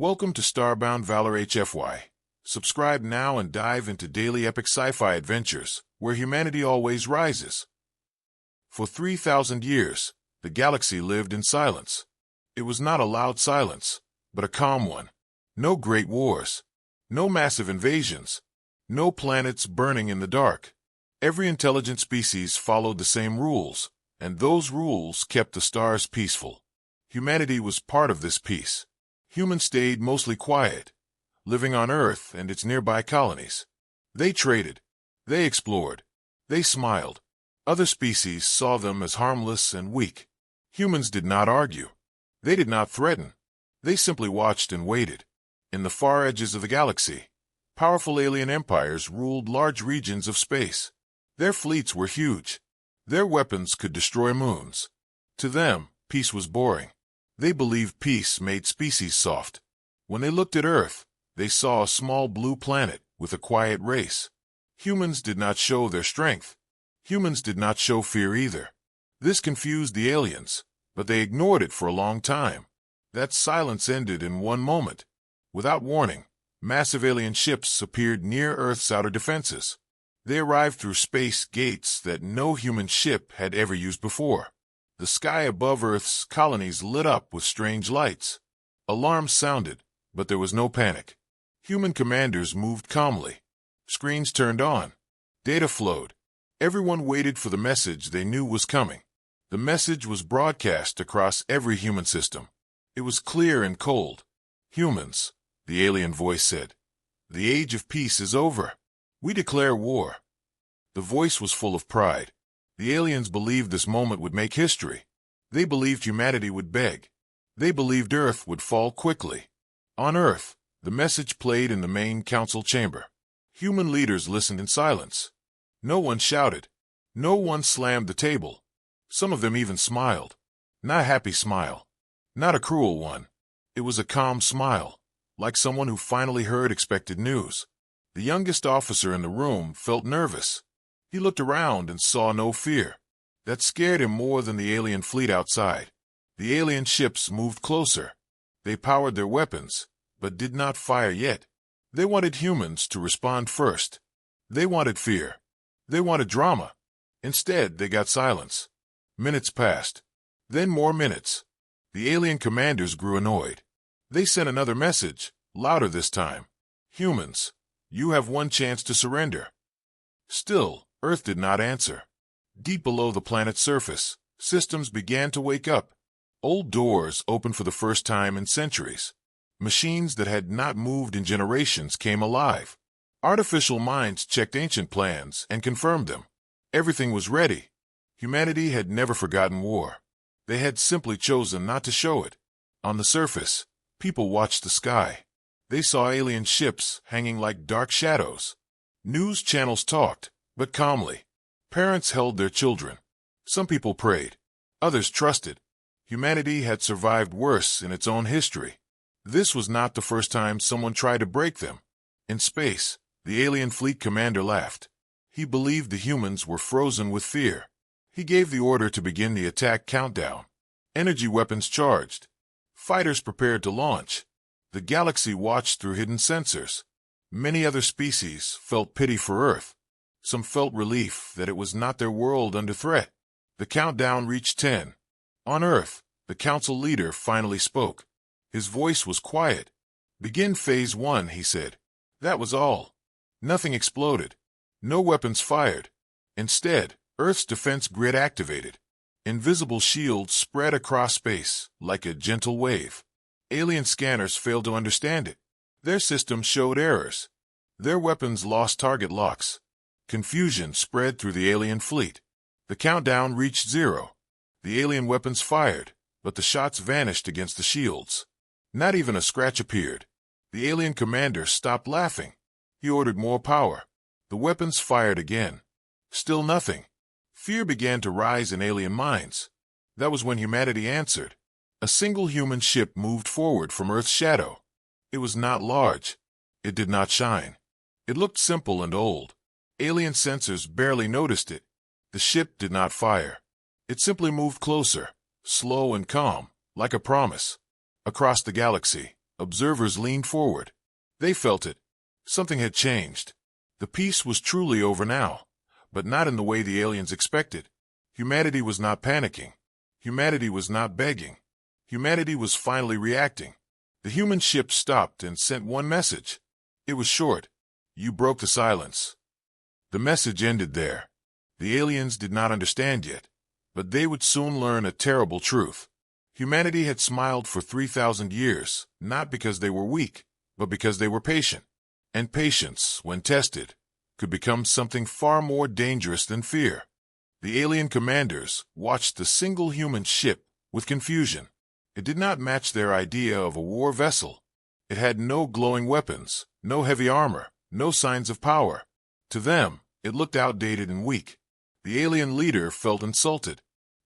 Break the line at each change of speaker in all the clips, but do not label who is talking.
Welcome to Starbound Valor HFY. Subscribe now and dive into daily epic sci-fi adventures, where humanity always rises. For 3,000 years, the galaxy lived in silence. It was not a loud silence, but a calm one. No great wars, no massive invasions, no planets burning in the dark. Every intelligent species followed the same rules, and those rules kept the stars peaceful. Humanity was part of this peace. Humans stayed mostly quiet, living on Earth and its nearby colonies. They traded, they explored, they smiled. Other species saw them as harmless and weak. Humans did not argue. They did not threaten. They simply watched and waited. In the far edges of the galaxy, powerful alien empires ruled large regions of space. Their fleets were huge. Their weapons could destroy moons. To them, peace was boring. They believed peace made species soft. When they looked at Earth, they saw a small blue planet with a quiet race. Humans did not show their strength. Humans did not show fear either. This confused the aliens, but they ignored it for a long time. That silence ended in one moment. Without warning, massive alien ships appeared near Earth's outer defenses. They arrived through space gates that no human ship had ever used before. The sky above Earth's colonies lit up with strange lights. Alarms sounded, but there was no panic. Human commanders moved calmly. Screens turned on. Data flowed. Everyone waited for the message they knew was coming. The message was broadcast across every human system. It was clear and cold. "Humans," the alien voice said, "the age of peace is over. We declare war." The voice was full of pride. The aliens believed this moment would make history. They believed humanity would beg. They believed Earth would fall quickly. On Earth, the message played in the main council chamber. Human leaders listened in silence. No one shouted. No one slammed the table. Some of them even smiled. Not a happy smile. Not a cruel one. It was a calm smile, like someone who finally heard expected news. The youngest officer in the room felt nervous. He looked around and saw no fear. That scared him more than the alien fleet outside. The alien ships moved closer. They powered their weapons, but did not fire yet. They wanted humans to respond first. They wanted fear. They wanted drama. Instead, they got silence. Minutes passed. Then more minutes. The alien commanders grew annoyed. They sent another message, louder this time. "Humans, you have one chance to surrender." Still, Earth did not answer. Deep below the planet's surface, systems began to wake up. Old doors opened for the first time in centuries. Machines that had not moved in generations came alive. Artificial minds checked ancient plans and confirmed them. Everything was ready. Humanity had never forgotten war. They had simply chosen not to show it. On the surface, people watched the sky. They saw alien ships hanging like dark shadows. News channels talked, but calmly. Parents held their children. Some people prayed. Others trusted. Humanity had survived worse in its own history. This was not the first time someone tried to break them. In space, the alien fleet commander laughed. He believed the humans were frozen with fear. He gave the order to begin the attack countdown. Energy weapons charged. Fighters prepared to launch. The galaxy watched through hidden sensors. Many other species felt pity for Earth. Some felt relief that it was not their world under threat. The countdown reached 10. On Earth, the council leader finally spoke. His voice was quiet. "Begin Phase 1, he said. That was all. Nothing exploded. No weapons fired. Instead, Earth's defense grid activated. Invisible shields spread across space like a gentle wave. Alien scanners failed to understand it. Their systems showed errors. Their weapons lost target locks. Confusion spread through the alien fleet. The countdown reached 0. The alien weapons fired, but the shots vanished against the shields. Not even a scratch appeared. The alien commander stopped laughing. He ordered more power. The weapons fired again. Still nothing. Fear began to rise in alien minds. That was when humanity answered. A single human ship moved forward from Earth's shadow. It was not large. It did not shine. It looked simple and old. Alien sensors barely noticed it. The ship did not fire. It simply moved closer, slow and calm, like a promise. Across the galaxy, Observers leaned forward. They felt it. Something had changed. The peace was truly over now, but not in the way the aliens expected. Humanity was not panicking. Humanity was not begging. Humanity was finally reacting. The human ship stopped and sent one message. It was short. You broke the silence. The message ended there. The aliens did not understand yet, but they would soon learn a terrible truth. Humanity had smiled for 3,000 years, not because they were weak, but because they were patient. And patience, when tested, could become something far more dangerous than fear. The alien commanders watched the single human ship with confusion. It did not match their idea of a war vessel. It had no glowing weapons, no heavy armor, no signs of power. To them, it looked outdated and weak. The alien leader felt insulted.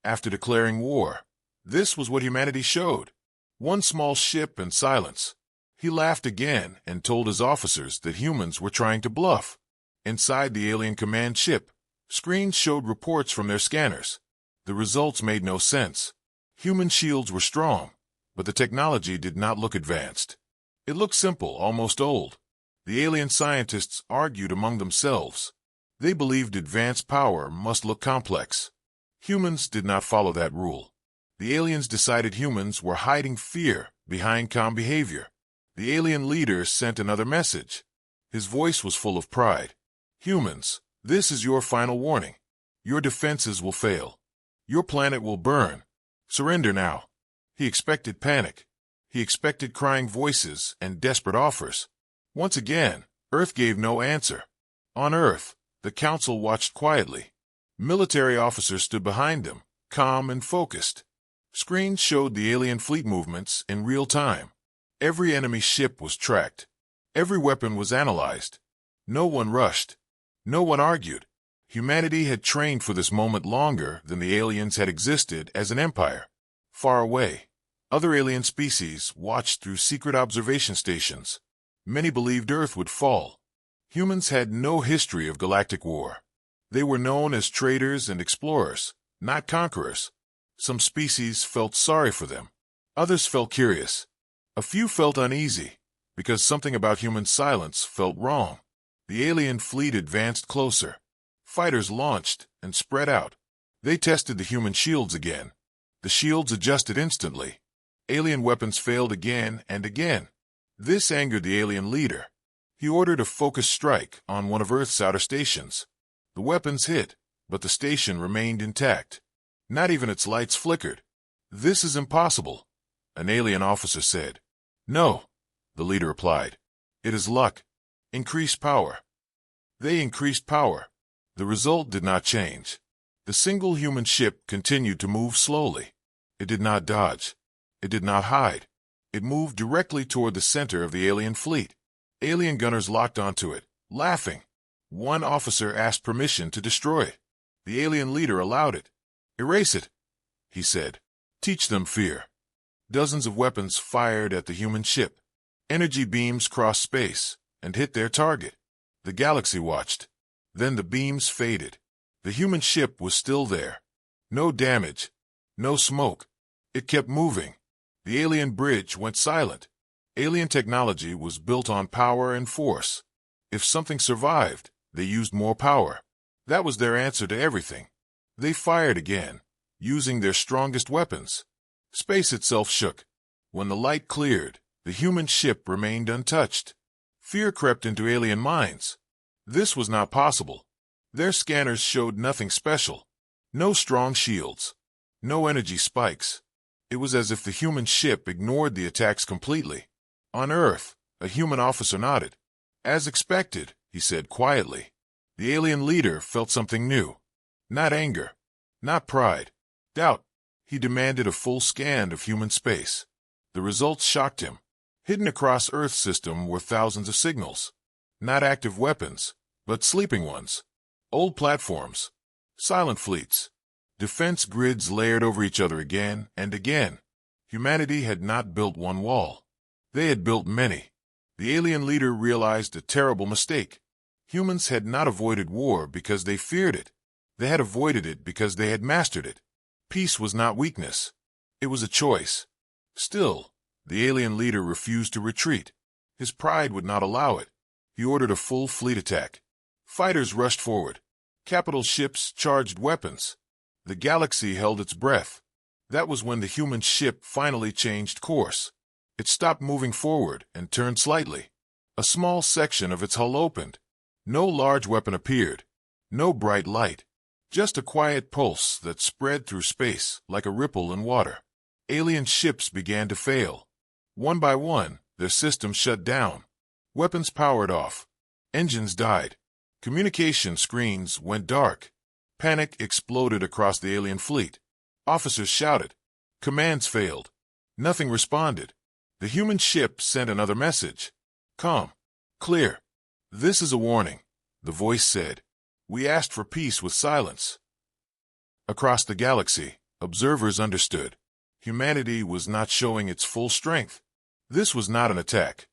After declaring war, this was what humanity showed. One small ship and silence. He laughed again and told his officers that humans were trying to bluff. Inside the alien command ship, screens showed reports from their scanners. The results made no sense. Human shields were strong, but the technology did not look advanced. It looked simple, almost old. The alien scientists argued among themselves. They believed advanced power must look complex. Humans did not follow that rule. The aliens decided humans were hiding fear behind calm behavior. The alien leader sent another message. His voice was full of pride. Humans, this is your final warning. Your defenses will fail. Your planet will burn. Surrender now. He expected panic. He expected crying voices and desperate offers. Once again, Earth gave no answer. On Earth, the Council watched quietly. Military officers stood behind them, calm and focused. Screens showed the alien fleet movements in real time. Every enemy ship was tracked. Every weapon was analyzed. No one rushed. No one argued. Humanity had trained for this moment longer than the aliens had existed as an empire. Far away, other alien species watched through secret observation stations. Many believed Earth would fall. Humans had no history of galactic war. They were known as traders and explorers, not conquerors. Some species felt sorry for them. Others felt curious. A few felt uneasy, because something about human silence felt wrong. The alien fleet advanced closer. Fighters launched and spread out. They tested the human shields again. The shields adjusted instantly. Alien weapons failed again and again. This angered the alien leader. He ordered a focused strike on one of Earth's outer stations. The weapons hit, but the station remained intact. Not even its lights flickered. This is impossible, an alien officer said. No, the leader replied. It is luck. Increase power. They increased power. The result did not change. The single human ship continued to move slowly. It did not dodge. It did not hide. It moved directly toward the center of the alien fleet. Alien gunners locked onto it, laughing. One officer asked permission to destroy it. The alien leader allowed it. Erase it, he said. Teach them fear. Dozens of weapons fired at the human ship. Energy beams crossed space and hit their target. The galaxy watched. Then the beams faded. The human ship was still there. No damage. No smoke. It kept moving. The alien bridge went silent. Alien technology was built on power and force. If something survived, they used more power. That was their answer to everything. They fired again, using their strongest weapons. Space itself shook. When the light cleared, the human ship remained untouched. Fear crept into alien minds. This was not possible. Their scanners showed nothing special. No strong shields. No energy spikes. It was as if the human ship ignored the attacks completely. On Earth, a human officer nodded. As expected, he said quietly. The alien leader felt something new. Not anger. Not pride. Doubt. He demanded a full scan of human space. The results shocked him. Hidden across Earth's system were thousands of signals. Not active weapons, but sleeping ones. Old platforms. Silent fleets. Defense grids layered over each other again and again. Humanity had not built one wall. They had built many. The alien leader realized a terrible mistake. Humans had not avoided war because they feared it. They had avoided it because they had mastered it. Peace was not weakness. It was a choice. Still, The alien leader refused to retreat. His pride would not allow it. He ordered a full fleet attack. Fighters rushed forward. Capital ships charged weapons. The galaxy held its breath. That was when the human ship finally changed course. It stopped moving forward and turned slightly. A small section of its hull opened. No large weapon appeared. No bright light. Just a quiet pulse that spread through space like a ripple in water. Alien ships began to fail. One by one, their systems shut down. Weapons powered off. Engines died. Communication screens went dark. Panic exploded across the alien fleet. Officers shouted. Commands failed. Nothing responded. The human ship sent another message. Calm. Clear. This is a warning, the voice said. We asked for peace with silence. Across the galaxy, observers understood. Humanity was not showing its full strength. This was not an attack.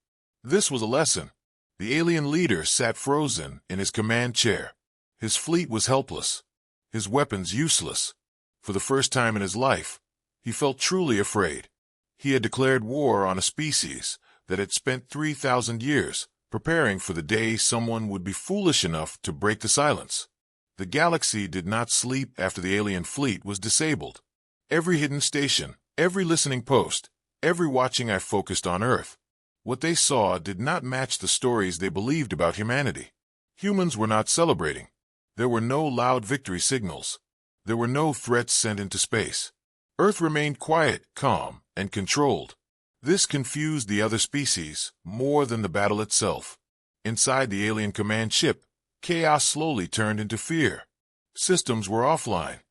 This was a lesson. The alien leader sat frozen in his command chair. His fleet was helpless. His weapons useless. For the first time in his life, he felt truly afraid. He had declared war on a species that had spent 3,000 years preparing for the day someone would be foolish enough to break the silence. The galaxy did not sleep after the alien fleet was disabled. Every hidden station, every listening post, every watching eye focused on Earth. What they saw did not match the stories they believed about humanity. Humans were not celebrating. There were no loud victory signals. There were no threats sent into space. Earth remained quiet, calm, and controlled. This confused the other species more than the battle itself. Inside the alien command ship, chaos slowly turned into fear. Systems were offline.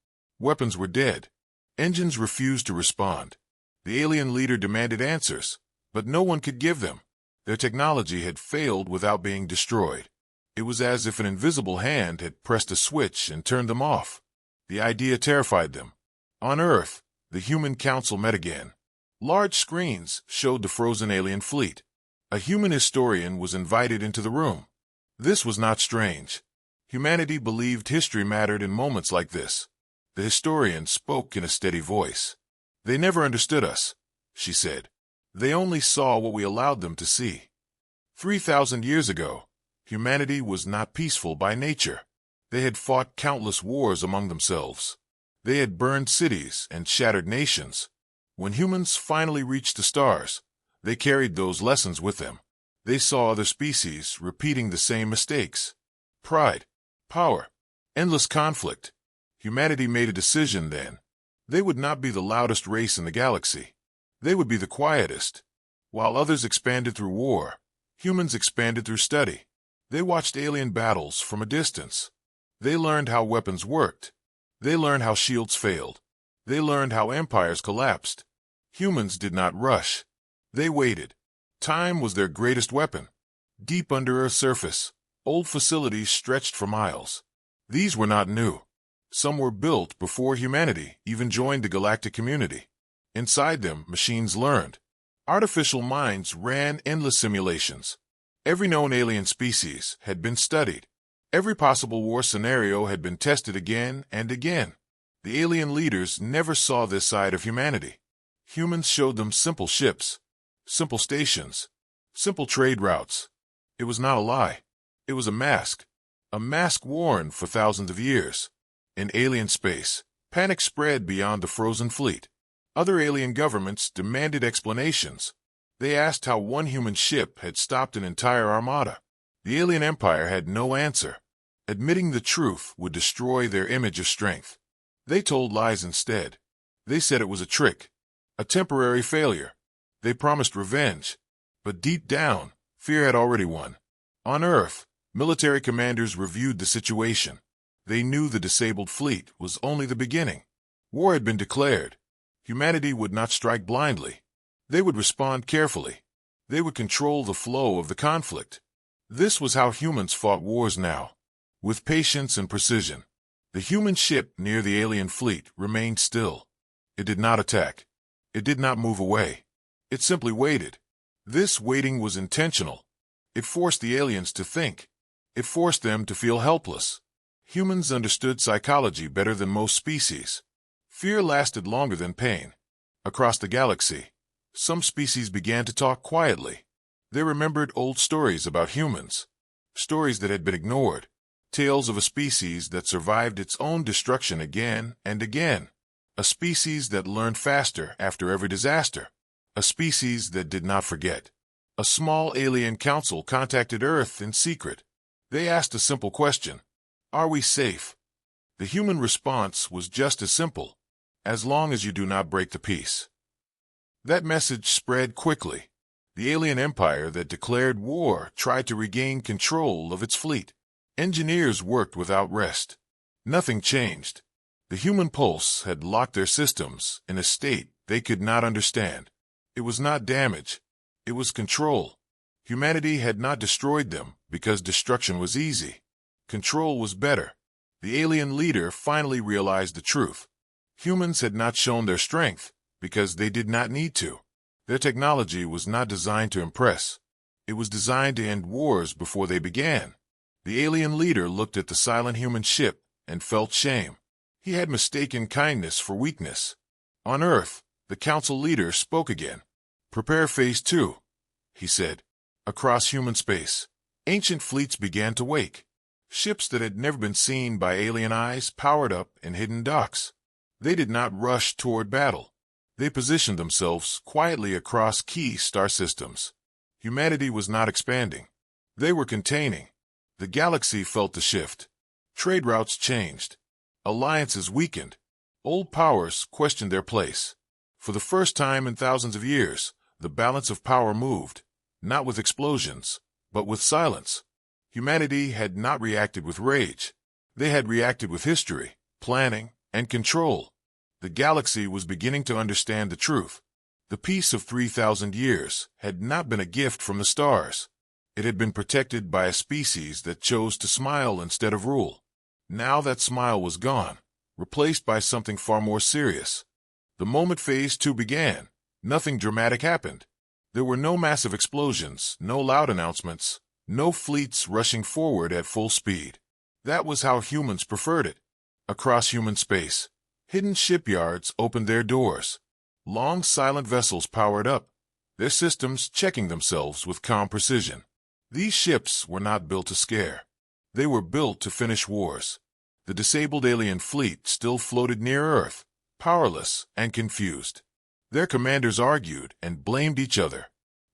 Weapons were dead. Engines refused to respond. The alien leader demanded answers, but no one could give them. Their technology had failed without being destroyed. It was as if an invisible hand had pressed a switch and turned them off. The idea terrified them. On Earth, the Human Council met again. Large screens showed the frozen alien fleet. A human historian was invited into the room. This was not strange. Humanity believed history mattered in moments like this. The historian spoke in a steady voice. They never understood us, she said. They only saw what we allowed them to see. 3,000 years ago, humanity was not peaceful by nature. They had fought countless wars among themselves. They had burned cities and shattered nations. When humans finally reached the stars, they carried those lessons with them. They saw other species repeating the same mistakes. Pride, power, endless conflict. Humanity made a decision then. They would not be the loudest race in the galaxy. They would be the quietest. While others expanded through war, humans expanded through study. They watched alien battles from a distance. They learned how weapons worked. They learned how shields failed. They learned how empires collapsed. Humans did not rush. They waited. Time was their greatest weapon. Deep under Earth's surface, old facilities stretched for miles. These were not new. Some were built before humanity even joined the galactic community. Inside them, machines learned. Artificial minds ran endless simulations. Every known alien species had been studied. Every possible war scenario had been tested again and again. The alien leaders never saw this side of humanity. Humans showed them simple ships, simple stations, simple trade routes. It was not a lie. It was a mask worn for thousands of years. In alien space, panic spread beyond the frozen fleet. Other alien governments demanded explanations. They asked how one human ship had stopped an entire armada. The alien empire had no answer. Admitting the truth would destroy their image of strength. They told lies instead. They said it was a trick, a temporary failure. They promised revenge. But deep down, fear had already won. On Earth, military commanders reviewed the situation. They knew the disabled fleet was only the beginning. War had been declared. Humanity would not strike blindly. They would respond carefully. They would control the flow of the conflict. This was how humans fought wars now, with patience and precision. The human ship near the alien fleet remained still. It did not attack. It did not move away. It simply waited. This waiting was intentional. It forced the aliens to think. It forced them to feel helpless. Humans understood psychology better than most species. Fear lasted longer than pain. Across the galaxy, Some species began to talk quietly. They remembered old stories about humans, stories that had been ignored, tales of a species that survived its own destruction again and again, a species that learned faster after every disaster, a species that did not forget. A small alien council contacted Earth in secret. They asked a simple question: are we safe? The human response was just as simple: as long as you do not break the peace. That message spread quickly. The alien empire that declared war tried to regain control of its fleet. Engineers worked without rest. Nothing changed. The human pulse had locked their systems in a state they could not understand. It was not damage. It was control. Humanity had not destroyed them because destruction was easy. Control was better. The alien leader finally realized the truth. Humans had not shown their strength because they did not need to. Their technology was not designed to impress. It was designed to end wars before they began. The alien leader looked at the silent human ship and felt shame. He had mistaken kindness for weakness. On Earth, the council leader spoke again. "Prepare Phase 2, he said. Across human space, ancient fleets began to wake. Ships that had never been seen by alien eyes powered up in hidden docks. They did not rush toward battle. They positioned themselves quietly across key star systems. Humanity was not expanding. They were containing. The galaxy felt the shift. Trade routes changed. Alliances weakened. Old powers questioned their place. For the first time in thousands of years, the balance of power moved, not with explosions, but with silence. Humanity had not reacted with rage. They had reacted with history, planning, and control. The galaxy was beginning to understand the truth. The peace of 3,000 years had not been a gift from the stars. It had been protected by a species that chose to smile instead of rule. Now that smile was gone, replaced by something far more serious. The moment Phase 2 began, nothing dramatic happened. There were no massive explosions, no loud announcements, no fleets rushing forward at full speed. That was how humans preferred it. Across human space, hidden shipyards opened their doors. Long, silent vessels powered up, their systems checking themselves with calm precision. These ships were not built to scare. They were built to finish wars. The disabled alien fleet still floated near Earth, powerless and confused. Their commanders argued and blamed each other.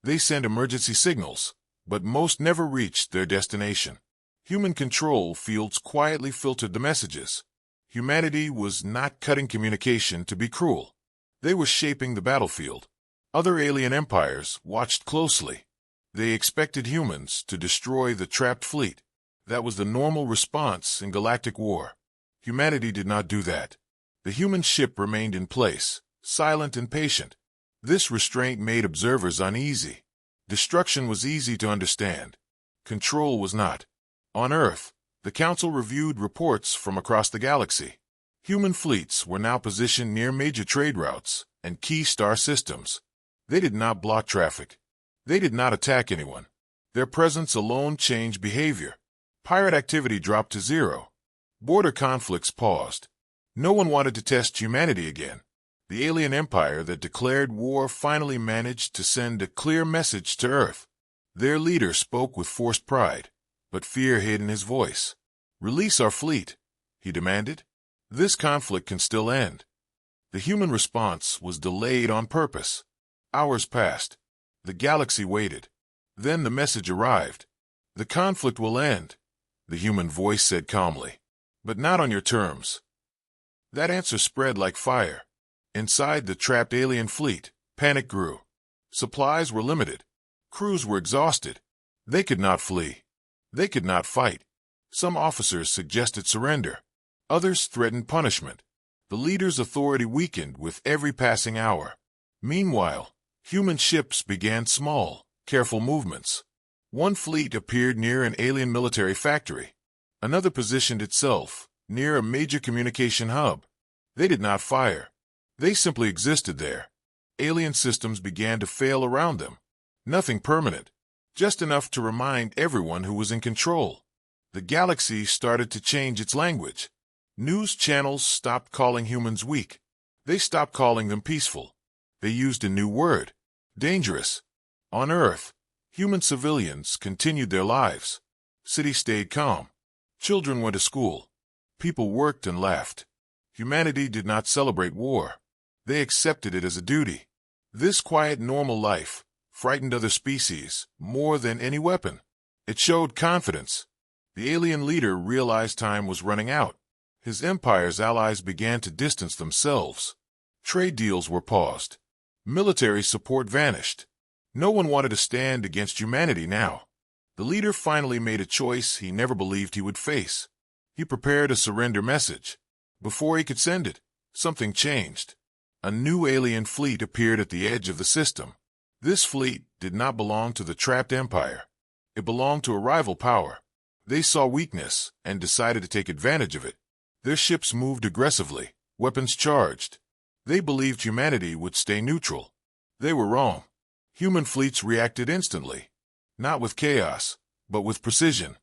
They sent emergency signals, but most never reached their destination. Human control fields quietly filtered the messages. Humanity was not cutting communication to be cruel. They were shaping the battlefield. Other alien empires watched closely. They expected humans to destroy the trapped fleet. That was the normal response in galactic war. Humanity did not do that. The human ship remained in place, silent and patient. This restraint made observers uneasy. Destruction was easy to understand. Control was not. On Earth, the Council reviewed reports from across the galaxy. Human fleets were now positioned near major trade routes and key star systems. They did not block traffic. They did not attack anyone. Their presence alone changed behavior. Pirate activity dropped to zero. Border conflicts paused. No one wanted to test humanity again. The alien empire that declared war finally managed to send a clear message to Earth. Their leader spoke with forced pride, but fear hid in his voice. "Release our fleet," he demanded. "This conflict can still end." The human response was delayed on purpose. Hours passed. The galaxy waited. Then the message arrived. "The conflict will end," the human voice said calmly, "but not on your terms." That answer spread like fire. Inside the trapped alien fleet, panic grew. Supplies were limited. Crews were exhausted. They could not flee. They could not fight. Some officers suggested surrender. Others threatened punishment. The leader's authority weakened with every passing hour. Meanwhile, human ships began small, careful movements. One fleet appeared near an alien military factory. Another positioned itself near a major communication hub. They did not fire. They simply existed there. Alien systems began to fail around them. Nothing permanent, just enough to remind everyone who was in control. The galaxy started to change its language. News channels stopped calling humans weak. They stopped calling them peaceful. They used a new word, dangerous. On Earth, human civilians continued their lives. Cities stayed calm. Children went to school. People worked and laughed. Humanity did not celebrate war. They accepted it as a duty. This quiet, normal life frightened other species more than any weapon. It showed confidence. The alien leader realized time was running out. His empire's allies began to distance themselves. Trade deals were paused. Military support vanished. No one wanted to stand against humanity now. The leader finally made a choice he never believed he would face. He prepared a surrender message. Before he could send it, something changed. A new alien fleet appeared at the edge of the system. This fleet did not belong to the trapped empire. It belonged to a rival power. They saw weakness and decided to take advantage of it. Their ships moved aggressively, weapons charged. They believed humanity would stay neutral. They were wrong. Human fleets reacted instantly. Not with chaos, but with precision.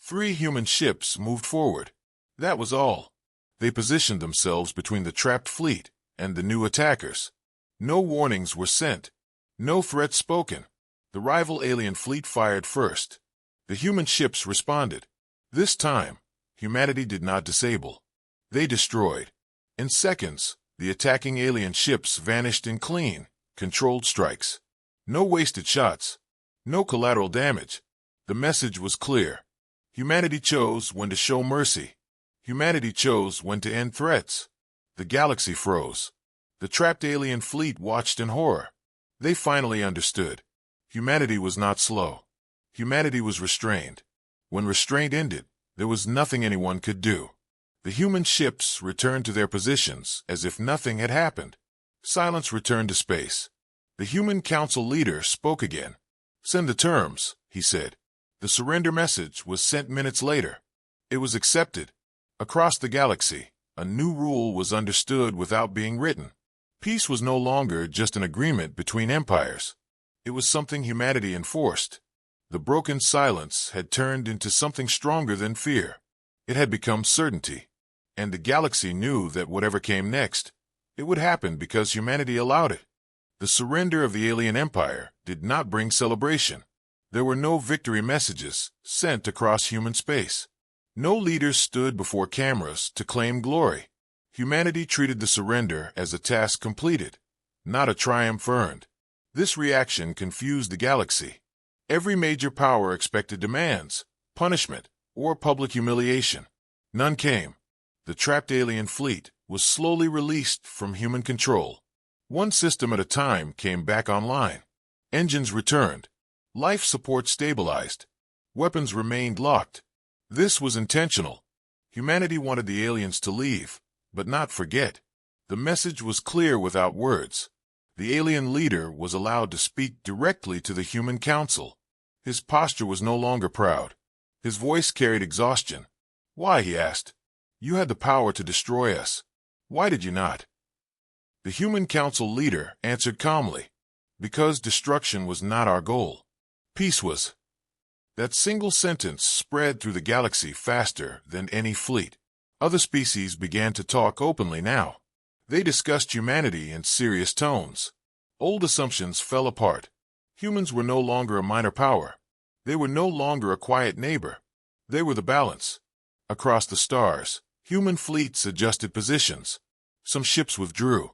3 human ships moved forward. That was all. They positioned themselves between the trapped fleet and the new attackers. No warnings were sent. No threats spoken. The rival alien fleet fired first. The human ships responded. This time, humanity did not disable. They destroyed. In seconds, the attacking alien ships vanished in clean, controlled strikes. No wasted shots. No collateral damage. The message was clear. Humanity chose when to show mercy. Humanity chose when to end threats. The galaxy froze. The trapped alien fleet watched in horror. They finally understood. Humanity was not slow. Humanity was restrained. When restraint ended, there was nothing anyone could do. The human ships returned to their positions as if nothing had happened. Silence returned to space. The human council leader spoke again. "Send the terms," he said. The surrender message was sent minutes later. It was accepted. Across the galaxy, a new rule was understood without being written. Peace was no longer just an agreement between empires. It was something humanity enforced. The broken silence had turned into something stronger than fear. It had become certainty. And the galaxy knew that whatever came next, it would happen because humanity allowed it. The surrender of the alien empire did not bring celebration. There were no victory messages sent across human space. No leaders stood before cameras to claim glory. Humanity treated the surrender as a task completed, not a triumph earned. This reaction confused the galaxy. Every major power expected demands, punishment, or public humiliation. None came. The trapped alien fleet was slowly released from human control. One system at a time came back online. Engines returned. Life support stabilized. Weapons remained locked. This was intentional. Humanity wanted the aliens to leave, but not forget. The message was clear without words. The alien leader was allowed to speak directly to the human council. His posture was no longer proud. His voice carried exhaustion. "Why?" he asked. "You had the power to destroy us. Why did you not?" The human council leader answered calmly. "Because destruction was not our goal. Peace was." That single sentence spread through the galaxy faster than any fleet. Other species began to talk openly now. They discussed humanity in serious tones. Old assumptions fell apart. Humans were no longer a minor power. They were no longer a quiet neighbor. They were the balance. Across the stars, human fleets adjusted positions. Some ships withdrew.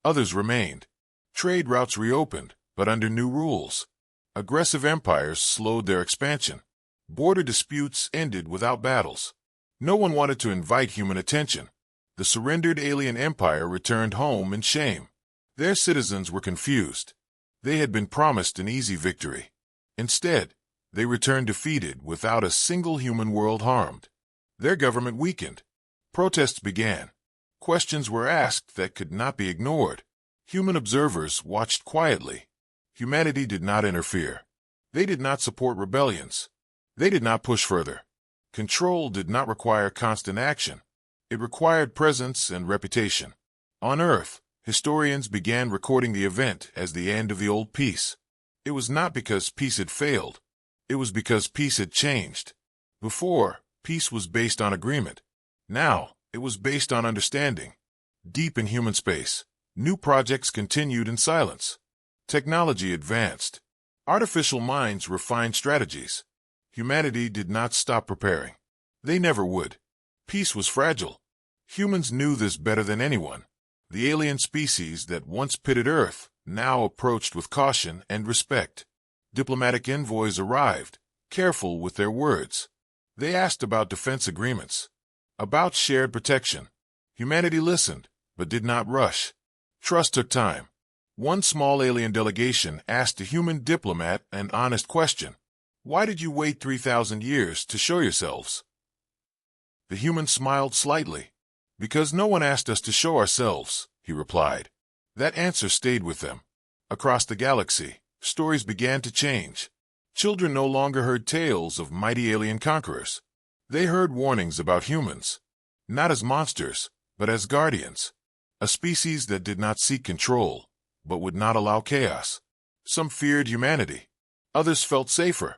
Others remained. Trade routes reopened, but under new rules. Aggressive empires slowed their expansion. Border disputes ended without battles. No one wanted to invite human attention. The surrendered alien empire returned home in shame. Their citizens were confused. They had been promised an easy victory. Instead, they returned defeated without a single human world harmed. Their government weakened. Protests began. Questions were asked that could not be ignored. Human observers watched quietly. Humanity did not interfere. They did not support rebellions. They did not push further. Control did not require constant action. It required presence and reputation. On Earth, historians began recording the event as the end of the old peace. It was not because peace had failed. It was because peace had changed. Before, peace was based on agreement. Now, it was based on understanding. Deep in human space, new projects continued in silence. Technology advanced. Artificial minds refined strategies. Humanity did not stop preparing. They never would. Peace was fragile. Humans knew this better than anyone. The alien species that once pitted Earth now approached with caution and respect. Diplomatic envoys arrived, careful with their words. They asked about defense agreements, about shared protection. Humanity listened, but did not rush. Trust took time. One small alien delegation asked a human diplomat an honest question. Why did you wait 3,000 years to show yourselves? The human smiled slightly. Because no one asked us to show ourselves, he replied. That answer stayed with them. Across the galaxy, stories began to change. Children no longer heard tales of mighty alien conquerors. They heard warnings about humans, not as monsters, but as guardians. A species that did not seek control, but would not allow chaos. Some feared humanity. Others felt safer.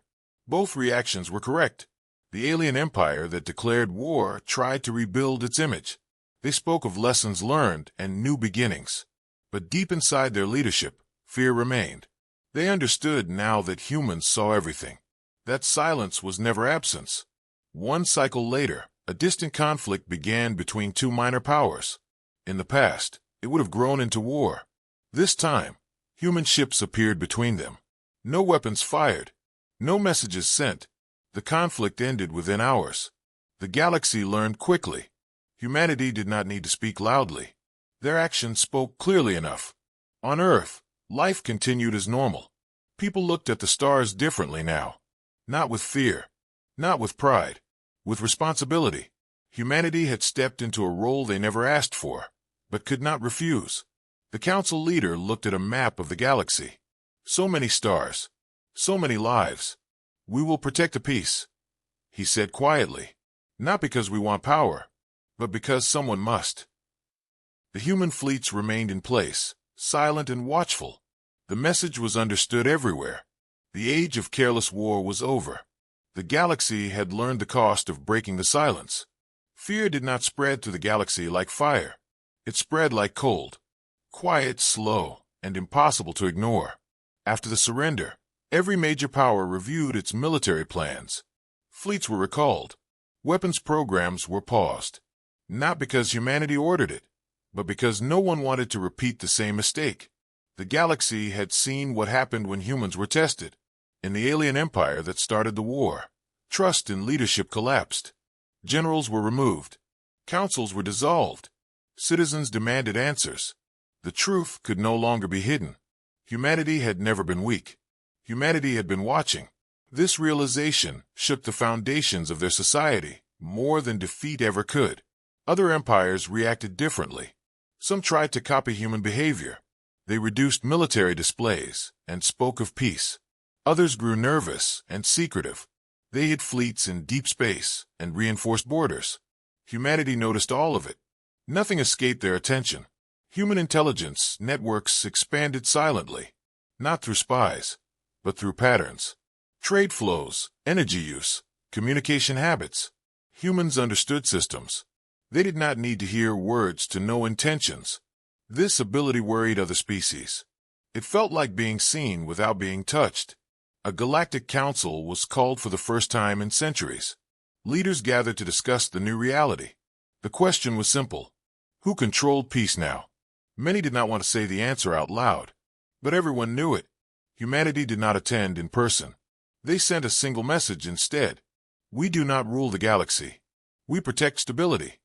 Both reactions were correct. The alien empire that declared war tried to rebuild its image. They spoke of lessons learned and new beginnings. But deep inside their leadership, fear remained. They understood now that humans saw everything. That silence was never absence. One cycle later, a distant conflict began between two minor powers. In the past, it would have grown into war. This time, human ships appeared between them. No weapons fired. No messages sent. The conflict ended within hours. The galaxy learned quickly. Humanity did not need to speak loudly. Their actions spoke clearly enough. On Earth, life continued as normal. People looked at the stars differently now. Not with fear. Not with pride. With responsibility. Humanity had stepped into a role they never asked for, but could not refuse. The council leader looked at a map of the galaxy. So many stars. So many lives. We will protect the peace, he said quietly. Not because we want power, but because someone must. The human fleets remained in place, silent and watchful. The message was understood everywhere. The age of careless war was over. The galaxy had learned the cost of breaking the silence. Fear did not spread through the galaxy like fire. It spread like cold. Quiet, slow, and impossible to ignore. After the surrender, every major power reviewed its military plans. Fleets were recalled. Weapons programs were paused. Not because humanity ordered it, but because no one wanted to repeat the same mistake. The galaxy had seen what happened when humans were tested. In the alien empire that started the war, trust in leadership collapsed. Generals were removed. Councils were dissolved. Citizens demanded answers. The truth could no longer be hidden. Humanity had never been weak. Humanity had been watching. This realization shook the foundations of their society more than defeat ever could. Other empires reacted differently. Some tried to copy human behavior. They reduced military displays and spoke of peace. Others grew nervous and secretive. They hid fleets in deep space and reinforced borders. Humanity noticed all of it. Nothing escaped their attention. Human intelligence networks expanded silently, not through spies, but through patterns. Trade flows, energy use, communication habits. Humans understood systems. They did not need to hear words to know intentions. This ability worried other species. It felt like being seen without being touched. A galactic council was called for the first time in centuries. Leaders gathered to discuss the new reality. The question was simple. Who controlled peace now? Many did not want to say the answer out loud, but everyone knew it. Humanity did not attend in person. They sent a single message instead. We do not rule the galaxy. We protect stability.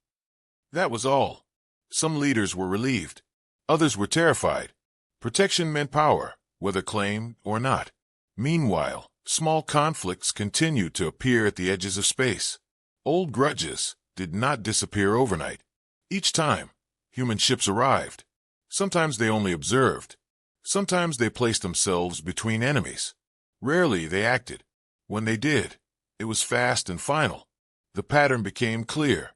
That was all. Some leaders were relieved. Others were terrified. Protection meant power, whether claimed or not. Meanwhile, small conflicts continued to appear at the edges of space. Old grudges did not disappear overnight. Each time, human ships arrived. Sometimes they only observed. Sometimes they placed themselves between enemies. Rarely they acted. When they did, it was fast and final. The pattern became clear.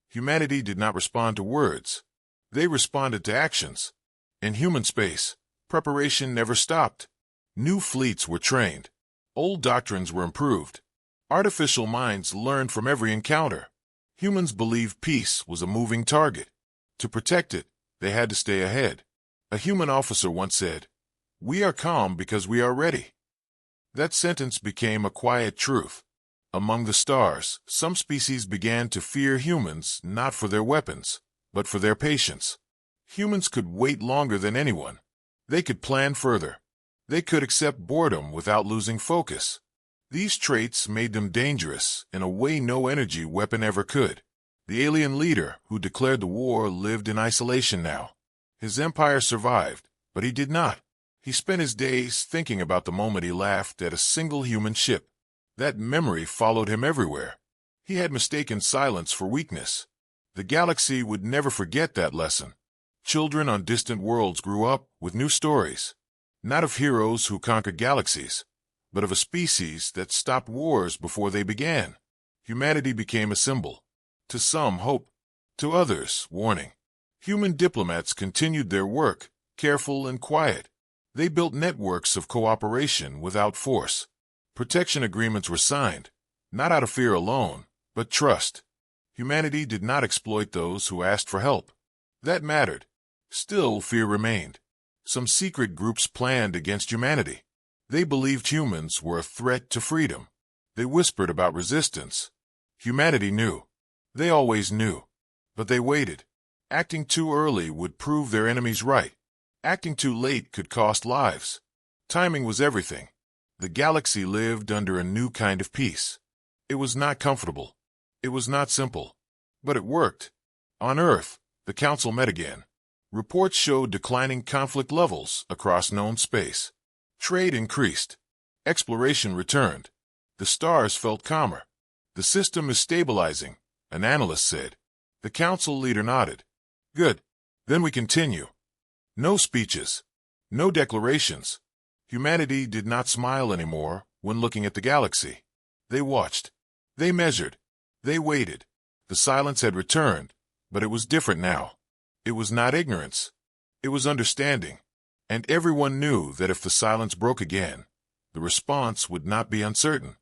Humanity did not respond to words. They responded to actions. In human space, preparation never stopped. New fleets were trained. Old doctrines were improved. Artificial minds learned from every encounter. Humans believed peace was a moving target. To protect it, they had to stay ahead. A human officer once said, We are calm because we are ready. That sentence became a quiet truth. Among the stars, some species began to fear humans not for their weapons, but for their patience. Humans could wait longer than anyone. They could plan further. They could accept boredom without losing focus. These traits made them dangerous in a way no energy weapon ever could. The alien leader who declared the war lived in isolation now. His empire survived, but he did not. He spent his days thinking about the moment he laughed at a single human ship. That memory followed him everywhere. He had mistaken silence for weakness. The galaxy would never forget that lesson. Children on distant worlds grew up with new stories, not of heroes who conquered galaxies, but of a species that stopped wars before they began. Humanity became a symbol. To some, hope. To others, warning. Human diplomats continued their work, careful and quiet. They built networks of cooperation without force. Protection agreements were signed, not out of fear alone, but trust. Humanity did not exploit those who asked for help. That mattered. Still, fear remained. Some secret groups planned against humanity. They believed humans were a threat to freedom. They whispered about resistance. Humanity knew. They always knew. But they waited. Acting too early would prove their enemies right. Acting too late could cost lives. Timing was everything. The galaxy lived under a new kind of peace. It was not comfortable. It was not simple. But it worked. On Earth, the Council met again. Reports showed declining conflict levels across known space. Trade increased. Exploration returned. The stars felt calmer. The system is stabilizing, an analyst said. The council leader nodded. Good. Then we continue. No speeches. No declarations. Humanity did not smile anymore when looking at the galaxy. They watched. They measured. They waited. The silence had returned, but it was different now. It was not ignorance. It was understanding. And everyone knew that if the silence broke again, the response would not be uncertain.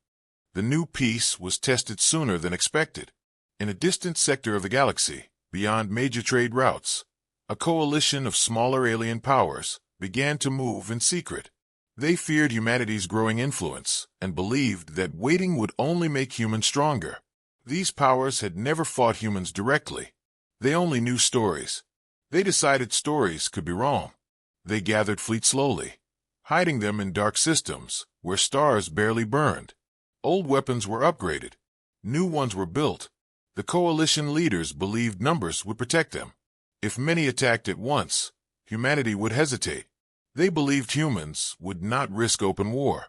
The new peace was tested sooner than expected. In a distant sector of the galaxy, beyond major trade routes, a coalition of smaller alien powers began to move in secret. They feared humanity's growing influence and believed that waiting would only make humans stronger. These powers had never fought humans directly. They only knew stories. They decided stories could be wrong. They gathered fleets slowly, hiding them in dark systems where stars barely burned. Old weapons were upgraded. New ones were built. The coalition leaders believed numbers would protect them. If many attacked at once, humanity would hesitate. They believed humans would not risk open war.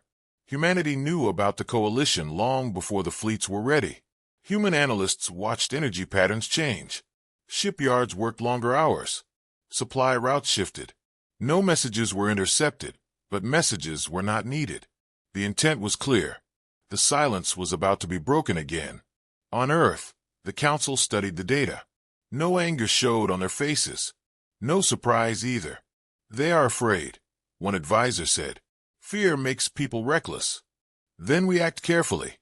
Humanity knew about the coalition long before the fleets were ready. Human analysts watched energy patterns change. Shipyards worked longer hours. Supply routes shifted. No messages were intercepted, but messages were not needed. The intent was clear. The silence was about to be broken again. On Earth, the Council studied the data. No anger showed on their faces. No surprise either. They are afraid, one advisor said. Fear makes people reckless. Then we act carefully,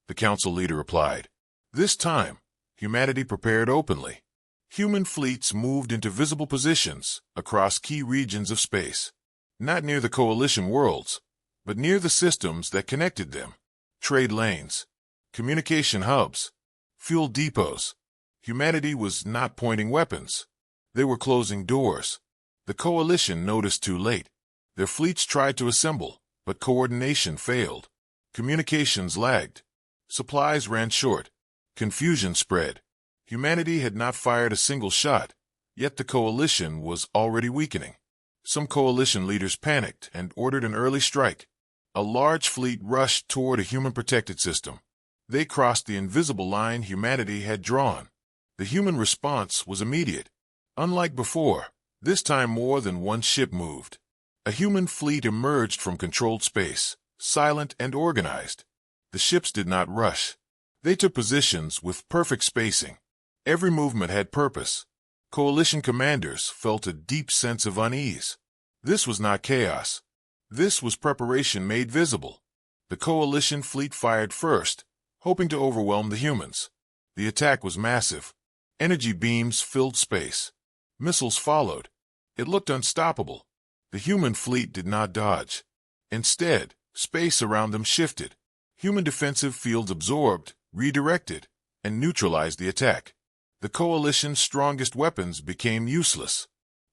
the Council leader replied. This time, humanity prepared openly. Human fleets moved into visible positions across key regions of space. Not near the coalition worlds, but near the systems that connected them. Trade lanes, communication hubs, fuel depots. Humanity was not pointing weapons. They were closing doors. The coalition noticed too late. Their fleets tried to assemble, but coordination failed. Communications lagged. Supplies ran short. Confusion spread. Humanity had not fired a single shot, yet the coalition was already weakening. Some coalition leaders panicked and ordered an early strike. A large fleet rushed toward a human-protected system. They crossed the invisible line humanity had drawn. The human response was immediate. Unlike before, this time more than one ship moved. A human fleet emerged from controlled space, silent and organized. The ships did not rush. They took positions with perfect spacing. Every movement had purpose. Coalition commanders felt a deep sense of unease. This was not chaos. This was preparation made visible. The coalition fleet fired first, hoping to overwhelm the humans. The attack was massive. Energy beams filled space. Missiles followed. It looked unstoppable. The human fleet did not dodge. Instead, space around them shifted. Human defensive fields absorbed, redirected, and neutralized the attack. The coalition's strongest weapons became useless.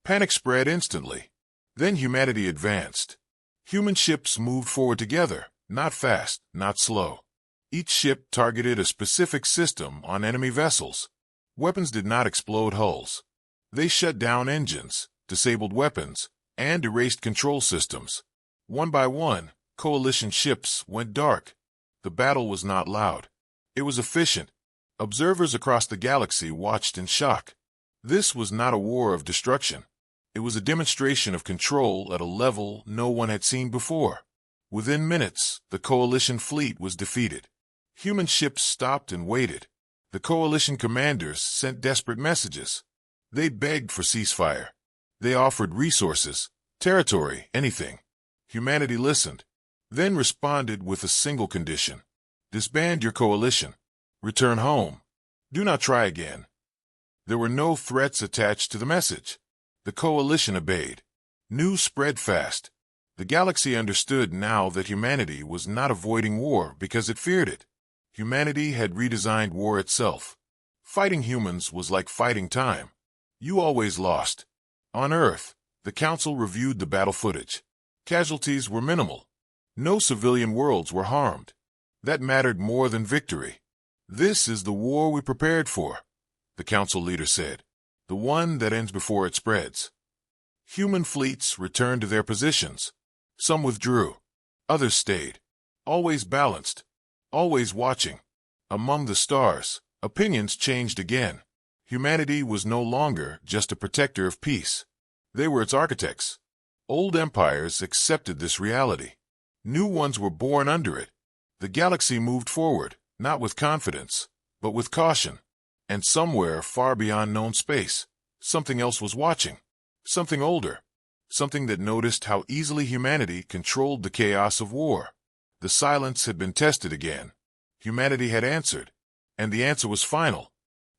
Panic spread instantly. Then humanity advanced. Human ships moved forward together, not fast, not slow. Each ship targeted a specific system on enemy vessels. Weapons did not explode hulls. They shut down engines, disabled weapons, and erased control systems. One by one, coalition ships went dark. The battle was not loud. It was efficient. Observers across the galaxy watched in shock. This was not a war of destruction. It was a demonstration of control at a level no one had seen before. Within minutes, the coalition fleet was defeated. Human ships stopped and waited. The coalition commanders sent desperate messages. They begged for ceasefire. They offered resources, territory, anything. Humanity listened, then responded with a single condition. Disband your coalition. Return home. Do not try again. There were no threats attached to the message. The coalition obeyed. News spread fast. The galaxy understood now that humanity was not avoiding war because it feared it. Humanity had redesigned war itself. Fighting humans was like fighting time. You always lost. On Earth, the Council reviewed the battle footage. Casualties were minimal. No civilian worlds were harmed. That mattered more than victory. This is the war we prepared for, the Council leader said. The one that ends before it spreads. Human fleets returned to their positions. Some withdrew. Others stayed. Always balanced. Always watching. Among the stars, opinions changed again. Humanity was no longer just a protector of peace. They were its architects. Old empires accepted this reality. New ones were born under it. The galaxy moved forward, not with confidence, but with caution. And somewhere far beyond known space, something else was watching. Something older. Something that noticed how easily humanity controlled the chaos of war. The silence had been tested again. Humanity had answered. And the answer was final.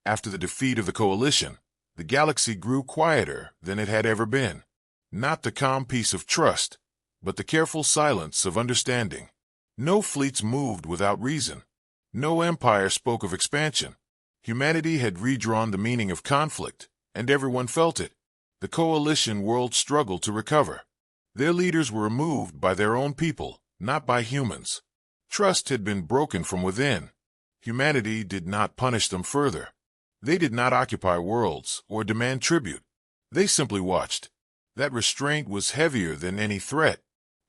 After the defeat of the coalition, the galaxy grew quieter than it had ever been. Not the calm peace of trust, but the careful silence of understanding. No fleets moved without reason. No empire spoke of expansion. Humanity had redrawn the meaning of conflict, and everyone felt it. The coalition world struggled to recover. Their leaders were removed by their own people, not by humans. Trust had been broken from within. Humanity did not punish them further. They did not occupy worlds or demand tribute. They simply watched. That restraint was heavier than any threat.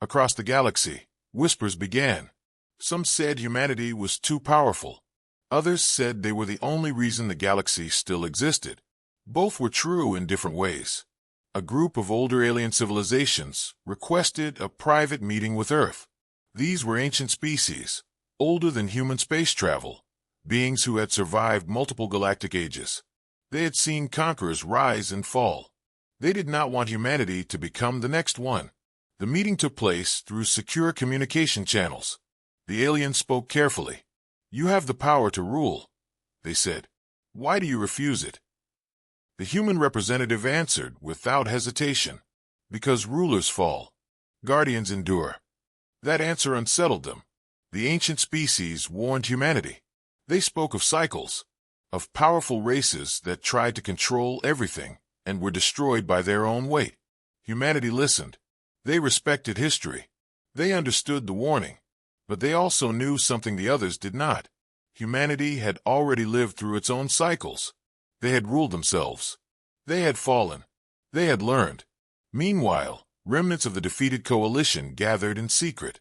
Across the galaxy, whispers began. Some said humanity was too powerful. Others said they were the only reason the galaxy still existed. Both were true in different ways. A group of older alien civilizations requested a private meeting with Earth. These were ancient species, older than human space travel, beings who had survived multiple galactic ages. They had seen conquerors rise and fall. They did not want humanity to become the next one. The meeting took place through secure communication channels. The aliens spoke carefully. "You have the power to rule," they said. "Why do you refuse it?" The human representative answered without hesitation. "Because rulers fall. Guardians endure." That answer unsettled them. The ancient species warned humanity. They spoke of cycles, of powerful races that tried to control everything and were destroyed by their own weight. Humanity listened. They respected history. They understood the warning. But they also knew something the others did not. Humanity had already lived through its own cycles. They had ruled themselves. They had fallen. They had learned. Meanwhile, remnants of the defeated coalition gathered in secret.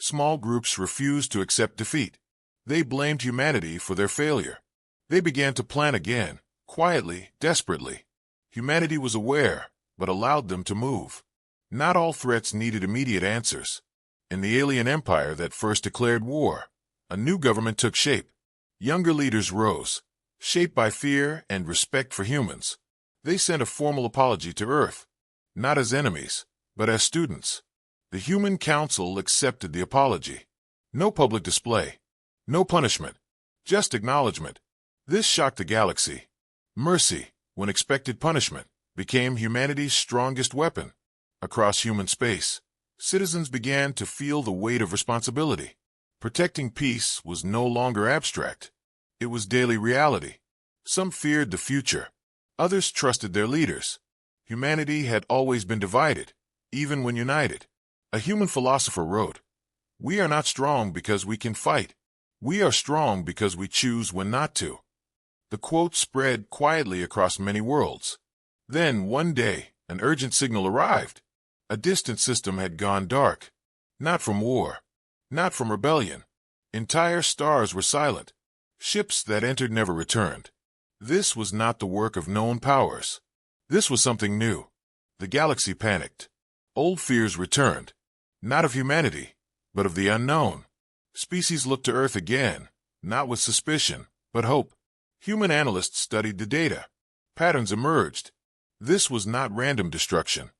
Small groups refused to accept defeat. They blamed humanity for their failure. They began to plan again, quietly, desperately. Humanity was aware, but allowed them to move. Not all threats needed immediate answers. In the alien empire that first declared war, a new government took shape. Younger leaders rose, shaped by fear and respect for humans. They sent a formal apology to Earth, not as enemies, but as students. The Human Council accepted the apology. No public display, no punishment, just acknowledgement. This shocked the galaxy. Mercy, when expected punishment, became humanity's strongest weapon. Across human space, citizens began to feel the weight of responsibility. Protecting peace was no longer abstract. It was daily reality. Some feared the future. Others trusted their leaders. Humanity had always been divided, even when united. A human philosopher wrote, "We are not strong because we can fight. We are strong because we choose when not to." The quote spread quietly across many worlds. Then, one day, an urgent signal arrived. A distant system had gone dark. Not from war. Not from rebellion. Entire stars were silent. Ships that entered never returned. This was not the work of known powers. This was something new. The galaxy panicked. Old fears returned. Not of humanity, but of the unknown. Species looked to Earth again, not with suspicion, but hope. Human analysts studied the data. Patterns emerged. This was not random destruction.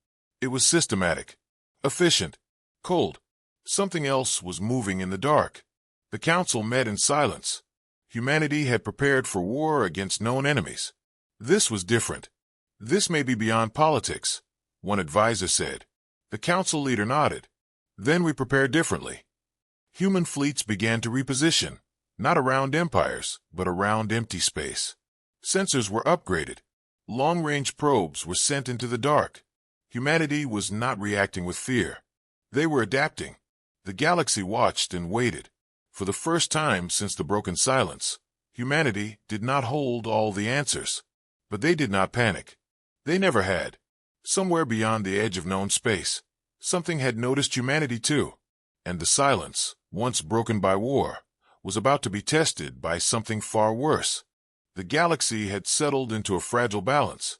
It was systematic, efficient, cold. Something else was moving in the dark. The council met in silence. Humanity had prepared for war against known enemies. This was different. "This may be beyond politics," one advisor said. The council leader nodded. "Then we prepared differently." Human fleets began to reposition, not around empires, but around empty space. Sensors were upgraded. Long-range probes were sent into the dark. Humanity was not reacting with fear. They were adapting. The galaxy watched and waited. For the first time since the broken silence, humanity did not hold all the answers. But they did not panic. They never had. Somewhere beyond the edge of known space, something had noticed humanity too. And the silence, once broken by war, was about to be tested by something far worse. The galaxy had settled into a fragile balance.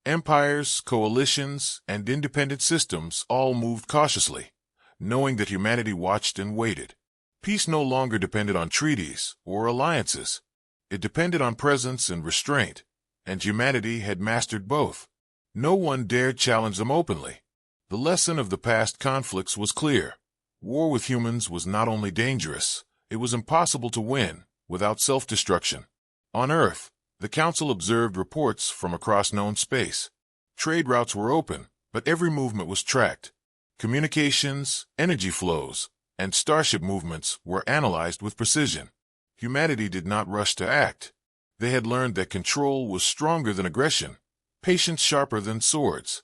Empires, coalitions, and independent systems all moved cautiously, knowing that humanity watched and waited. Peace no longer depended on treaties or alliances. It depended on presence and restraint, and humanity had mastered both. No one dared challenge them openly. The lesson of the past conflicts was clear. War with humans was not only dangerous, it was impossible to win without self-destruction. On Earth, the Council observed reports from across known space. Trade routes were open, but every movement was tracked. Communications, energy flows, and starship movements were analyzed with precision. Humanity did not rush to act. They had learned that control was stronger than aggression, patience sharper than swords.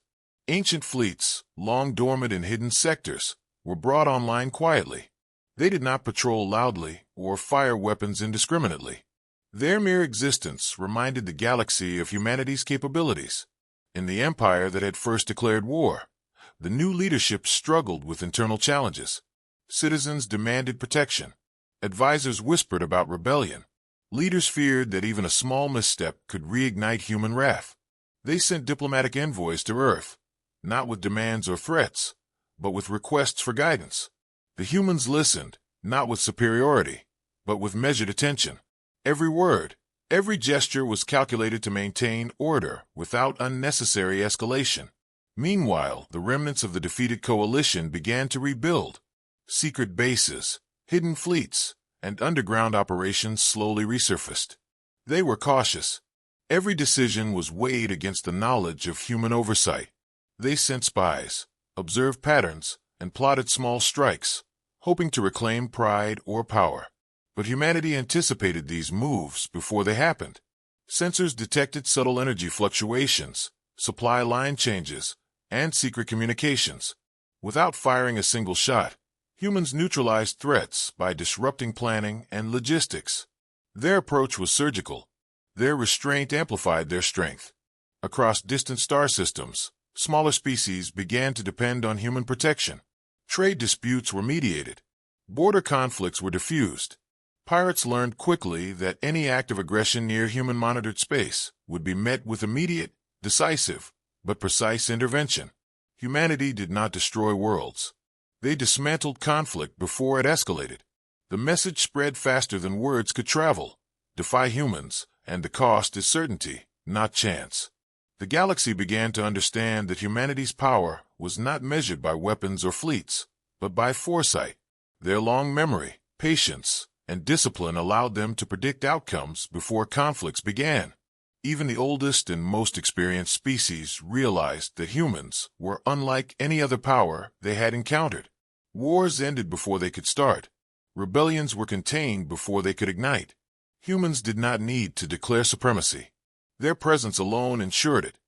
Ancient fleets, long dormant in hidden sectors, were brought online quietly. They did not patrol loudly or fire weapons indiscriminately. Their mere existence reminded the galaxy of humanity's capabilities. In the empire that had first declared war, the new leadership struggled with internal challenges. Citizens demanded protection. Advisors whispered about rebellion. Leaders feared that even a small misstep could reignite human wrath. They sent diplomatic envoys to Earth, not with demands or threats, but with requests for guidance. The humans listened, not with superiority, but with measured attention. Every word, every gesture was calculated to maintain order without unnecessary escalation. Meanwhile, the remnants of the defeated coalition began to rebuild. Secret bases, hidden fleets, and underground operations slowly resurfaced. They were cautious. Every decision was weighed against the knowledge of human oversight. They sent spies, observed patterns, and plotted small strikes, hoping to reclaim pride or power. But humanity anticipated these moves before they happened. Sensors detected subtle energy fluctuations, supply line changes, and secret communications. Without firing a single shot, humans neutralized threats by disrupting planning and logistics. Their approach was surgical. Their restraint amplified their strength. Across distant star systems, smaller species began to depend on human protection. Trade disputes were mediated. Border conflicts were diffused. Pirates learned quickly that any act of aggression near human-monitored space would be met with immediate, decisive, but precise intervention. Humanity did not destroy worlds. They dismantled conflict before it escalated. The message spread faster than words could travel. Defy humans, and the cost is certainty, not chance. The galaxy began to understand that humanity's power was not measured by weapons or fleets, but by foresight. Their long memory, patience, and discipline allowed them to predict outcomes before conflicts began. Even the oldest and most experienced species realized that humans were unlike any other power they had encountered. Wars ended before they could start. Rebellions were contained before they could ignite. Humans did not need to declare supremacy. Their presence alone ensured it.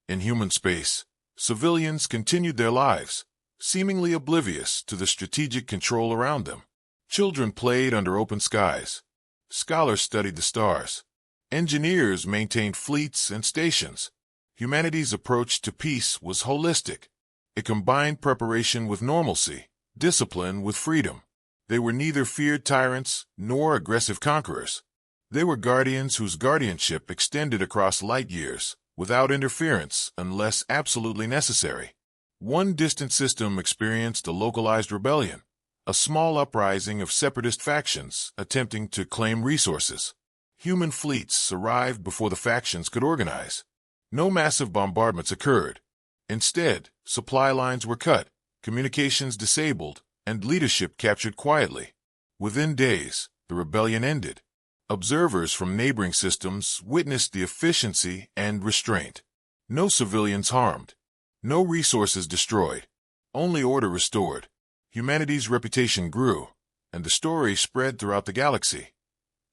In human space, civilians continued their lives, seemingly oblivious to the strategic control around them. Children played under open skies. Scholars studied the stars. Engineers maintained fleets and stations. Humanity's approach to peace was holistic. It combined preparation with normalcy, discipline with freedom. They were neither feared tyrants nor aggressive conquerors. They were guardians whose guardianship extended across light years, without interference unless absolutely necessary. One distant system experienced a localized rebellion, a small uprising of separatist factions attempting to claim resources. Human fleets arrived before the factions could organize. No massive bombardments occurred. Instead, supply lines were cut, communications disabled, and leadership captured quietly. Within days, the rebellion ended. Observers from neighboring systems witnessed the efficiency and restraint. No civilians harmed. No resources destroyed. Only order restored. Humanity's reputation grew, and the story spread throughout the galaxy.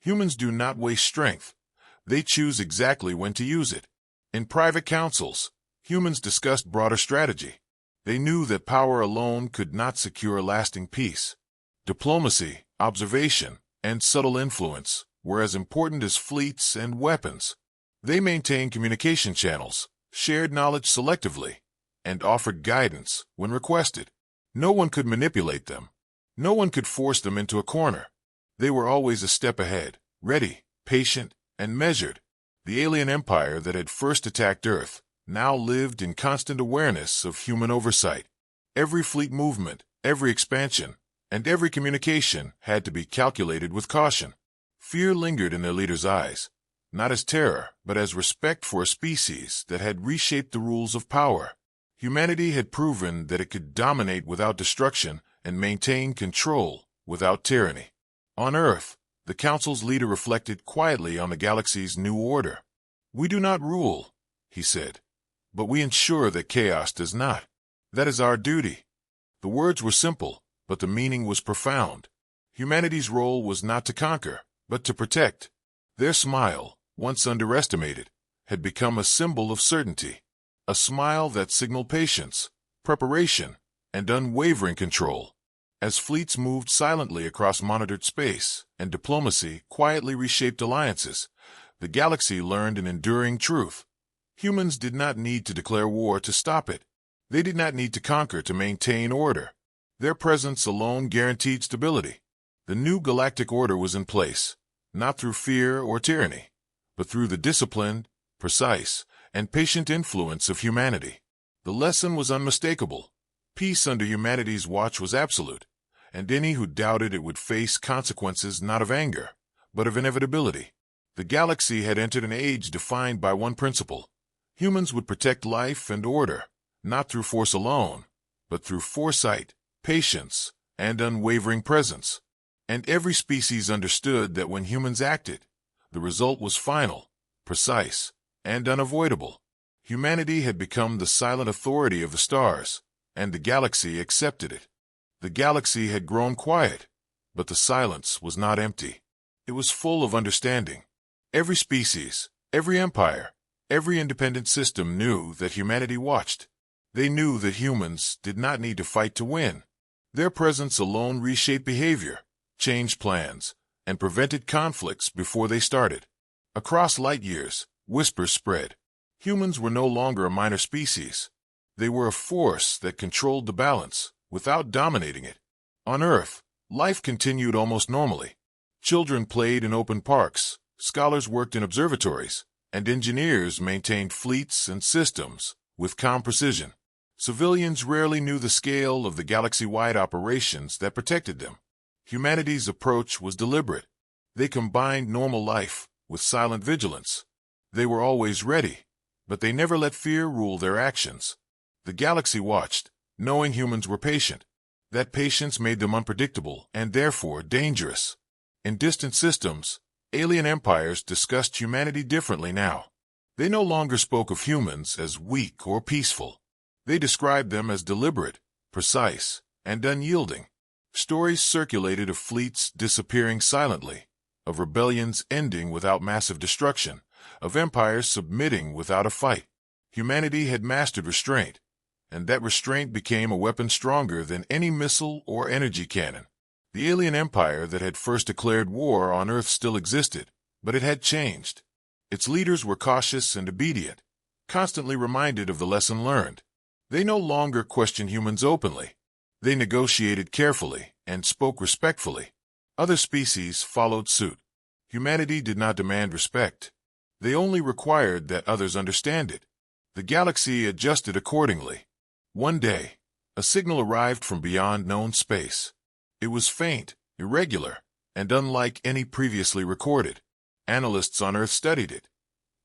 Humans do not waste strength. They choose exactly when to use it. In private councils, humans discussed broader strategy. They knew that power alone could not secure lasting peace. Diplomacy, observation, and subtle influence were as important as fleets and weapons. They maintained communication channels, shared knowledge selectively, and offered guidance when requested. No one could manipulate them. No one could force them into a corner. They were always a step ahead, ready, patient, and measured. The alien empire that had first attacked Earth now lived in constant awareness of human oversight. Every fleet movement, every expansion, and every communication had to be calculated with caution. Fear lingered in their leaders' eyes, not as terror, but as respect for a species that had reshaped the rules of power. Humanity had proven that it could dominate without destruction and maintain control without tyranny. On Earth, the Council's leader reflected quietly on the galaxy's new order. "We do not rule," he said, "but we ensure that chaos does not. That is our duty." The words were simple, but the meaning was profound. Humanity's role was not to conquer, but to protect. Their smile, once underestimated, had become a symbol of certainty. A smile that signaled patience, preparation, and unwavering control. As fleets moved silently across monitored space and diplomacy quietly reshaped alliances, the galaxy learned an enduring truth. Humans did not need to declare war to stop it. They did not need to conquer to maintain order. Their presence alone guaranteed stability. The new galactic order was in place, not through fear or tyranny, but through the disciplined, precise, and patient influence of humanity. The lesson was unmistakable. Peace under humanity's watch was absolute, and any who doubted it would face consequences not of anger, but of inevitability. The galaxy had entered an age defined by one principle. Humans would protect life and order, not through force alone, but through foresight, patience, and unwavering presence. And every species understood that when humans acted, the result was final, precise, and unavoidable. Humanity had become the silent authority of the stars, and the galaxy accepted it. The galaxy had grown quiet, but the silence was not empty. It was full of understanding. Every species, every empire, every independent system knew that humanity watched. They knew that humans did not need to fight to win. Their presence alone reshaped behavior, changed plans, and prevented conflicts before they started. Across light years, whispers spread. Humans were no longer a minor species. They were a force that controlled the balance, without dominating it. On Earth, life continued almost normally. Children played in open parks, scholars worked in observatories, and engineers maintained fleets and systems with calm precision. Civilians rarely knew the scale of the galaxy-wide operations that protected them. Humanity's approach was deliberate. They combined normal life with silent vigilance. They were always ready, but they never let fear rule their actions. The galaxy watched, knowing humans were patient. That patience made them unpredictable and therefore dangerous. In distant systems, alien empires discussed humanity differently now. They no longer spoke of humans as weak or peaceful. They described them as deliberate, precise, and unyielding. Stories circulated of fleets disappearing silently, of rebellions ending without massive destruction, of empires submitting without a fight. Humanity had mastered restraint, and that restraint became a weapon stronger than any missile or energy cannon. The alien empire that had first declared war on Earth still existed, but it had changed. Its leaders were cautious and obedient, constantly reminded of the lesson learned. They no longer questioned humans openly. They negotiated carefully and spoke respectfully. Other species followed suit. Humanity did not demand respect. They only required that others understand it. The galaxy adjusted accordingly. One day, a signal arrived from beyond known space. It was faint, irregular, and unlike any previously recorded. Analysts on Earth studied it,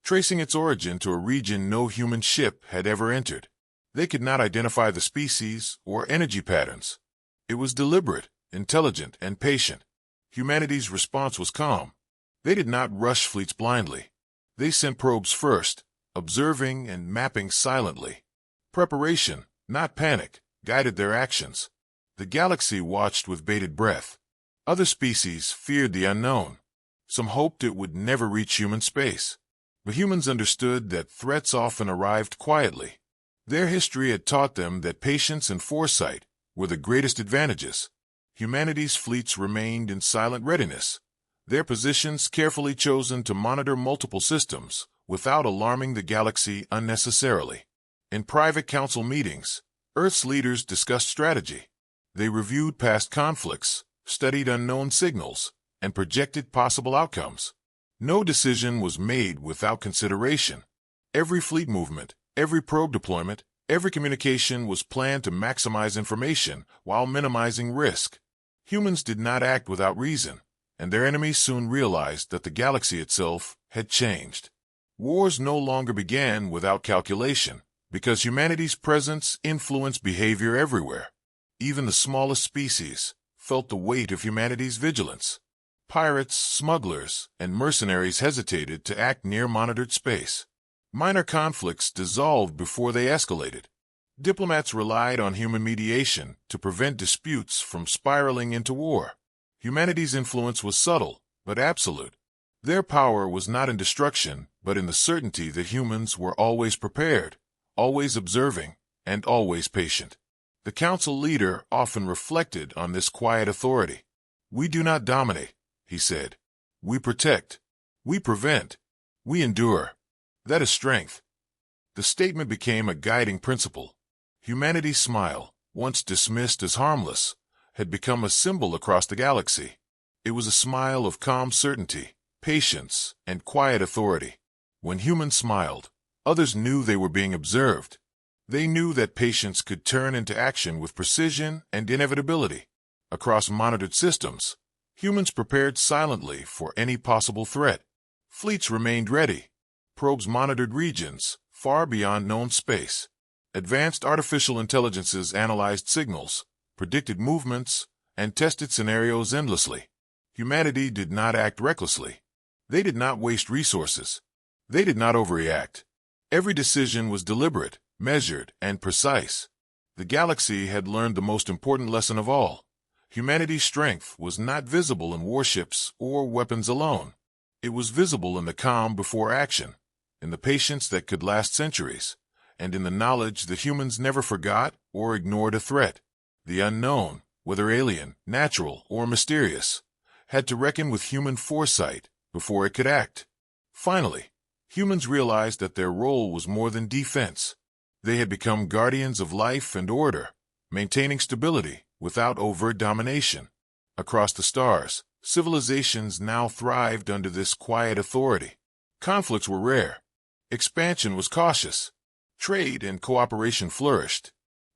tracing its origin to a region no human ship had ever entered. They could not identify the species or energy patterns. It was deliberate, intelligent, and patient. Humanity's response was calm. They did not rush fleets blindly. They sent probes first, observing and mapping silently. Preparation, not panic, guided their actions. The galaxy watched with bated breath. Other species feared the unknown. Some hoped it would never reach human space. But humans understood that threats often arrived quietly. Their history had taught them that patience and foresight were the greatest advantages. Humanity's fleets remained in silent readiness, their positions carefully chosen to monitor multiple systems without alarming the galaxy unnecessarily. In private council meetings, Earth's leaders discussed strategy. They reviewed past conflicts, studied unknown signals, and projected possible outcomes. No decision was made without consideration. Every fleet movement, every probe deployment, every communication was planned to maximize information while minimizing risk. Humans did not act without reason, and their enemies soon realized that the galaxy itself had changed. Wars no longer began without calculation, because humanity's presence influenced behavior everywhere. Even the smallest species felt the weight of humanity's vigilance. Pirates, smugglers, and mercenaries hesitated to act near monitored space. Minor conflicts dissolved before they escalated. Diplomats relied on human mediation to prevent disputes from spiraling into war. Humanity's influence was subtle, but absolute. Their power was not in destruction, but in the certainty that humans were always prepared, always observing, and always patient. The council leader often reflected on this quiet authority. "We do not dominate," he said. "We protect. We prevent. We endure. That is strength." The statement became a guiding principle. Humanity's smile, once dismissed as harmless, had become a symbol across the galaxy. It was a smile of calm certainty, patience, and quiet authority. When humans smiled, others knew they were being observed. They knew that patience could turn into action with precision and inevitability. Across monitored systems, humans prepared silently for any possible threat. Fleets remained ready. Probes monitored regions far beyond known space. Advanced artificial intelligences analyzed signals, predicted movements, and tested scenarios endlessly. Humanity did not act recklessly. They did not waste resources. They did not overreact. Every decision was deliberate, measured, and precise. The galaxy had learned the most important lesson of all. Humanity's strength was not visible in warships or weapons alone. It was visible in the calm before action, in the patience that could last centuries, and in the knowledge that humans never forgot or ignored a threat. The unknown, whether alien, natural, or mysterious, had to reckon with human foresight before it could act. Finally, humans realized that their role was more than defense. They had become guardians of life and order, maintaining stability without overt domination. Across the stars, civilizations now thrived under this quiet authority. Conflicts were rare. Expansion was cautious. Trade and cooperation flourished.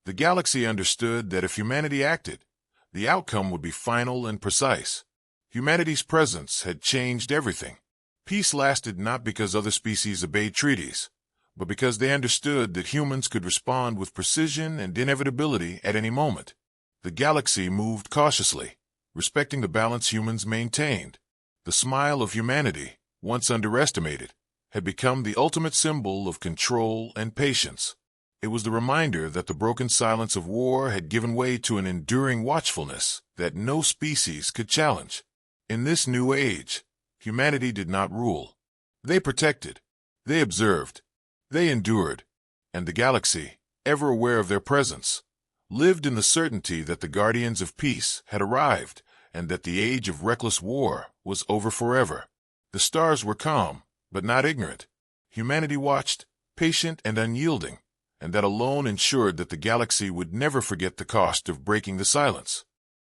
The galaxy understood that if humanity acted, the outcome would be final and precise. Humanity's presence had changed everything. Peace lasted not because other species obeyed treaties, but because they understood that humans could respond with precision and inevitability at any moment. The galaxy moved cautiously, respecting the balance humans maintained. The smile of humanity, once underestimated, had become the ultimate symbol of control and patience. It was the reminder that the broken silence of war had given way to an enduring watchfulness that no species could challenge. In this new age, humanity did not rule. They protected, they observed, they endured, and the galaxy, ever aware of their presence, lived in the certainty that the guardians of peace had arrived and that the age of reckless war was over forever. The stars were calm, but not ignorant. Humanity watched, patient and unyielding, and that alone ensured that the galaxy would never forget the cost of breaking the silence.